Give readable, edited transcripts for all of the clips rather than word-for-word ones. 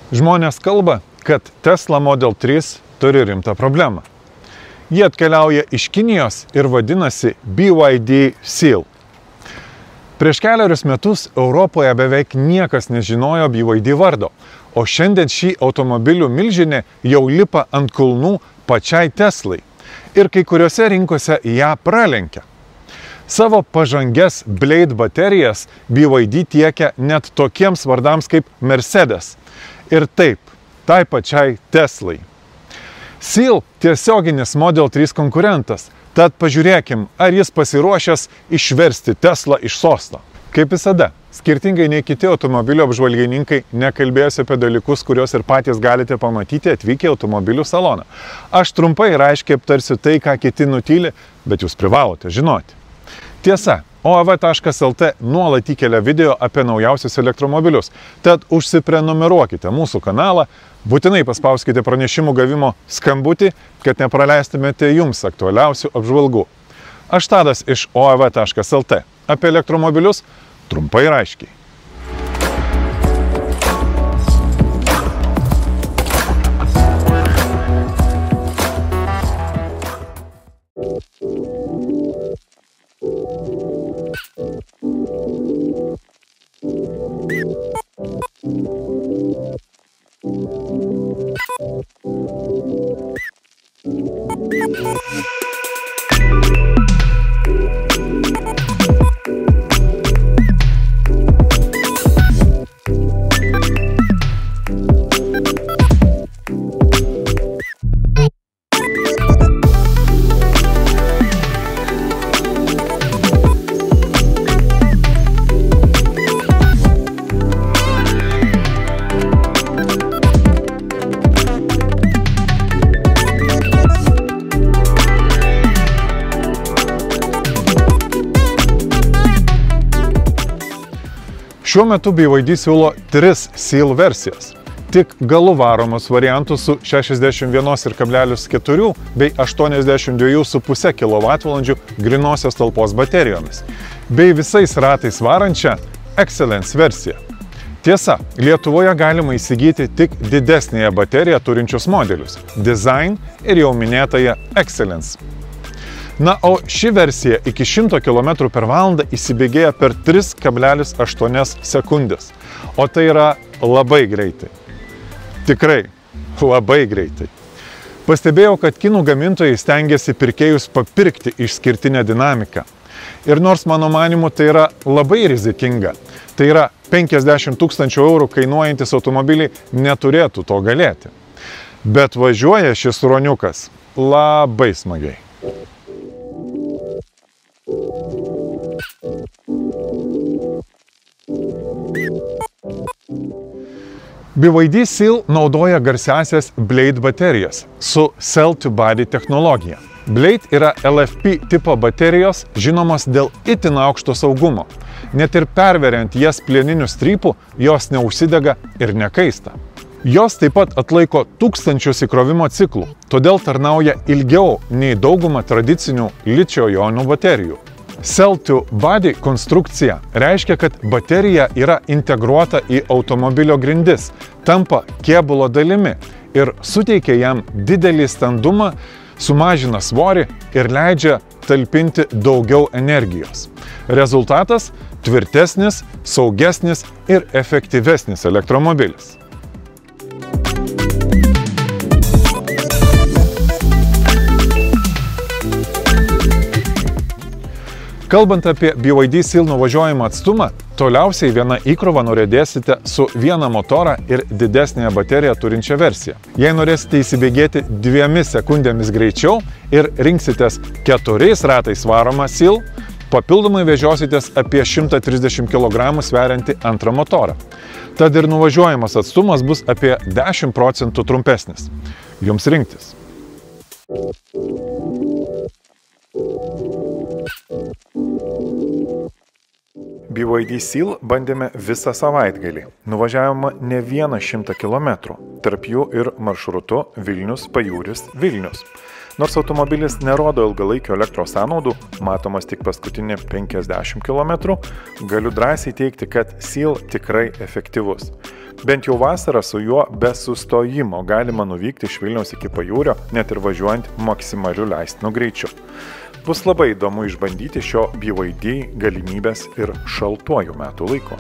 Žmonės kalba, kad Tesla Model 3 turi rimtą problemą. Jie atkeliauja iš Kinijos ir vadinasi BYD Seal. Prieš keliarius metus Europoje beveik niekas nežinojo BYD vardo, o šiandien šį automobilių milžinė jau lipa ant kulnų pačiai Teslai ir kai kuriuose rinkose ją pralenkia. Savo pažangias Blade baterijas BYD tiekia net tokiems vardams kaip Mercedes ir taip, tai pačiai Teslai. Seal tiesioginis Model 3 konkurentas, tad pažiūrėkim, ar jis pasiruošęs išversti Teslą iš sosto. Kaip visada, skirtingai nei kiti automobilių apžvalgininkai, nekalbėsiu apie dalykus, kuriuos ir patys galite pamatyti atvykę automobilių saloną. Aš trumpai ir aiškiai aptarsiu tai, ką kiti nutyli, bet jūs privalote žinoti. Tiesa, OAV.lt nuolat įkelia video apie naujausius elektromobilius, tad užsiprenumeruokite mūsų kanalą, būtinai paspauskite pranešimų gavimo skambutį, kad nepraleistumėte jums aktualiausių apžvalgų. Aš Tadas iš OAV.lt. Apie elektromobilius trumpai ir aiškiai. Šiuo metu BYD siūlo 3 Seal versijas. Tik galų varomus variantus su 61,4 bei 82,5 kWh grynosios talpos baterijomis, bei visais ratais varančią Excellence versiją. Tiesa, Lietuvoje galima įsigyti tik didesnėje bateriją turinčius modelius – Design ir jau minėtąją Excellence. Na, o ši versija iki 100 km/h įsibėgėja per 3,8 sekundės. O tai yra labai greitai. Tikrai labai greitai. Pastebėjau, kad kinų gamintojai stengiasi pirkėjus papirkti išskirtinę dinamiką. Ir nors mano manimu tai yra labai rizikinga, tai yra 50 000 eurų kainuojantis automobiliai neturėtų to galėti. Bet važiuoja šis ruoniukas labai smagiai. BYD Seal naudoja garsiąsias Blade baterijas su Cell-to-Body technologija. Blade yra LFP tipo baterijos, žinomos dėl itin aukšto saugumo. Net ir perveriant jas plieniniu strypu, jos neužsidega ir nekaista. Jos taip pat atlaiko tūkstančius įkrovimo ciklų, todėl tarnauja ilgiau nei dauguma tradicinių ličio-jonų baterijų. Cell-to-Body konstrukcija reiškia, kad baterija yra integruota į automobilio grindis, tampa kėbulo dalimi ir suteikia jam didelį standumą, sumažina svorį ir leidžia talpinti daugiau energijos. Rezultatas – tvirtesnis, saugesnis ir efektyvesnis elektromobilis. Kalbant apie BYD Seal nuvažiuojamą atstumą, toliausiai vieną įkrovą nuriedėsite su vieną motorą ir didesnėje bateriją turinčią versiją. Jei norėsite įsibėgėti 2 sekundėmis greičiau ir rinksitės 4 ratais varomą Seal, papildomai vežiositės apie 130 kg sveriantį antrą motorą. Tad ir nuvažiuojamas atstumas bus apie 10% trumpesnis. Jums rinktis. BYD Seal bandėme visą savaitgalį. Nuvažiavome ne 100 km, tarp jų ir maršrutu Vilnius-Pajūris-Vilnius. Nors automobilis nerodo ilgalaikio elektros sąnaudų, matomas tik paskutinį 50 km, galiu drąsiai teikti, kad SEAL tikrai efektyvus. Bent jau vasarą su juo be sustojimo galima nuvykti iš Vilniaus iki Pajūrio, net ir važiuojant maksimaliu leistinu greičiu. Bus labai įdomu išbandyti šio BYD galimybės ir šaltuoju metų laiku.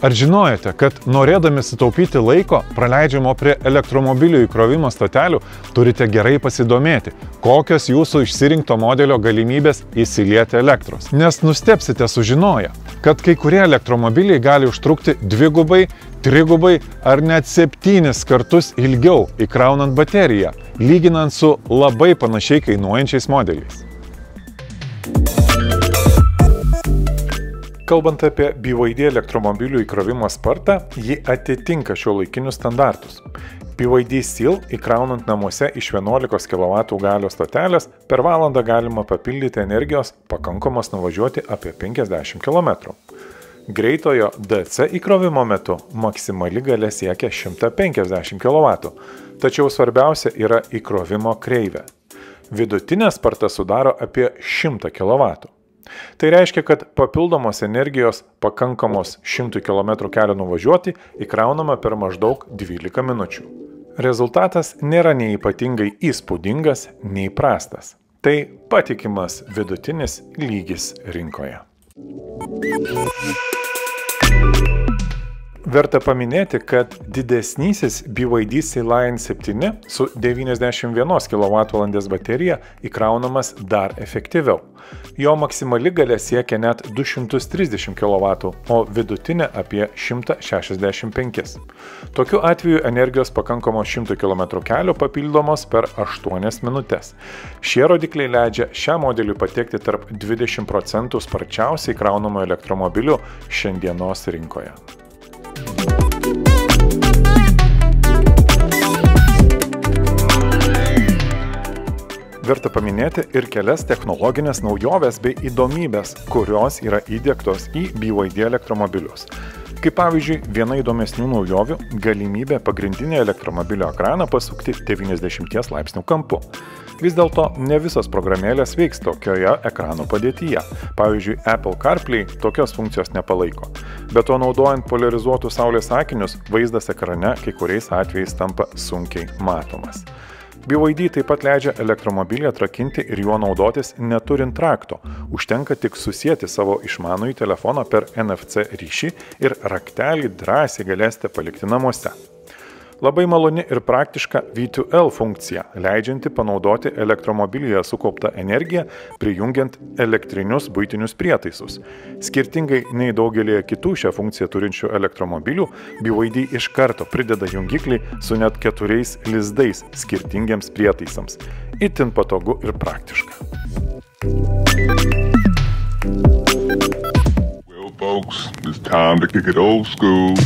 Ar žinojate, kad norėdami sutaupyti laiko, praleidžiamo prie elektromobilių įkrovimo stotelių, turite gerai pasidomėti, kokios jūsų išsirinkto modelio galimybės įsilieti elektros. Nes nustebsite sužinoję, kad kai kurie elektromobiliai gali užtrukti 2, 3 ar net 7 kartus ilgiau įkraunant bateriją, lyginant su labai panašiai kainuojančiais modeliais. Kalbant apie BYD elektromobilių įkrovimo spartą, ji atitinka šiuolaikinius standartus. BYD SEAL įkraunant namuose iš 11 kW galios stotelės per valandą galima papildyti energijos pakankamos nuvažiuoti apie 50 km. Greitojo DC įkrovimo metu maksimali galia siekia 150 kW, tačiau svarbiausia yra įkrovimo kreivė. Vidutinė sparta sudaro apie 100 kW. Tai reiškia, kad papildomos energijos pakankamos 100 km kelio nuvažiuoti įkraunama per maždaug 12 minučių. Rezultatas nėra nei ypatingai įspūdingas, nei prastas. Tai patikimas vidutinis lygis rinkoje. Verta paminėti, kad didesnysis BYD Sealine 7 su 91 kWh baterija įkraunamas dar efektyviau. Jo maksimali galia siekia net 230 kW, o vidutinė apie 165. Tokiu atveju energijos pakankamos 100 km kelio papildomos per 8 minutės. Šie rodikliai leidžia šiam modeliui patekti tarp 20% sparčiausiai kraunamų elektromobilių šiandienos rinkoje. Verta paminėti ir kelias technologinės naujovės bei įdomybės, kurios yra įdiegtos į BYD elektromobilius. Kaip pavyzdžiui, viena įdomesnių naujovių – galimybė pagrindinį elektromobilio ekraną pasukti 90 laipsnių kampu. Vis dėlto ne visos programėlės veiks tokioje ekrano padėtyje. Pavyzdžiui, Apple CarPlay tokios funkcijos nepalaiko. Be to, naudojant polarizuotus saulės akinius, vaizdas ekrane kai kuriais atvejais tampa sunkiai matomas. BYD taip pat leidžia elektromobilį atrakinti ir juo naudotis neturint rakto. Užtenka tik susieti savo išmanųjį telefoną per NFC ryšį ir raktelį drąsiai galėsite palikti namuose. Labai maloni ir praktiška V2L funkcija, leidžianti panaudoti elektromobilyje sukauptą energiją, prijungiant elektrinius buitinius prietaisus. Skirtingai nei daugelį kitų šią funkciją turinčių elektromobilių, BYD iš karto prideda jungiklį su net 4 lizdais skirtingiems prietaisams. Itin patogu ir praktiška. Well, folks, it's time to kick it old school.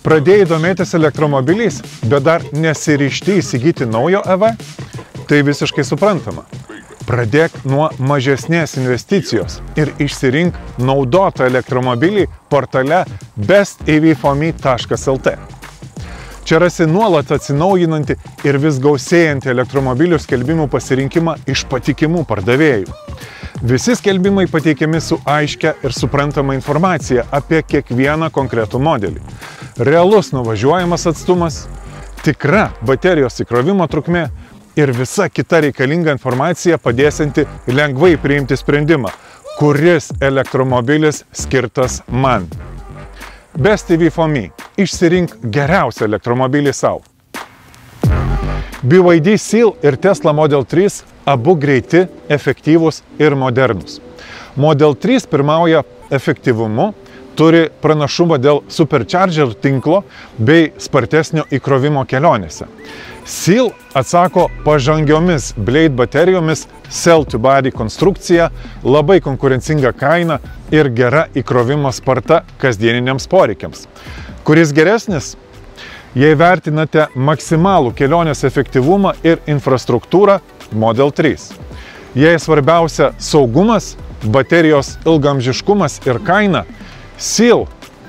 Pradėjai domėtis elektromobiliais, bet dar nesiryžti įsigyti naujo EV? Tai visiškai suprantama. Pradėk nuo mažesnės investicijos ir išsirink naudotą elektromobilį portale bestevforme.lt. Čia rasi nuolat atsinaujinantį ir vis gausėjantį elektromobilių skelbimų pasirinkimą iš patikimų pardavėjų. Visi skelbimai pateikiami su aiškia ir suprantama informacija apie kiekvieną konkretų modelį. Realus nuvažiuojamas atstumas, tikra baterijos įkrovimo trukmė ir visa kita reikalinga informacija padėsianti lengvai priimti sprendimą, kuris elektromobilis skirtas man. bestevforme. Išsirink geriausią elektromobilį savo. BYD SEAL ir Tesla Model 3 abu greiti, efektyvūs ir modernūs. Model 3 pirmauja efektyvumu, turi pranašumą dėl supercharger tinklo bei spartesnio įkrovimo kelionėse. SEAL atsako pažangiomis Blade baterijomis, cell-to-body konstrukcija, labai konkurencinga kaina ir gera įkrovimo sparta kasdieniniams poreikiams. Kuris geresnis? Jei vertinate maksimalų kelionės efektyvumą ir infrastruktūrą, Model 3. Jei svarbiausia saugumas, baterijos ilgaamžiškumas ir kaina, Seal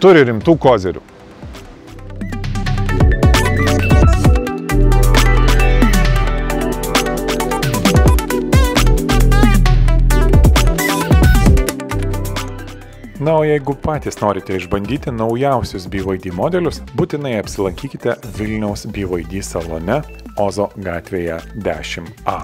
turi rimtų kozerių. Na, o jeigu patys norite išbandyti naujausius BYD modelius, būtinai apsilankykite Vilniaus BYD salone Ozo gatvėje 10A.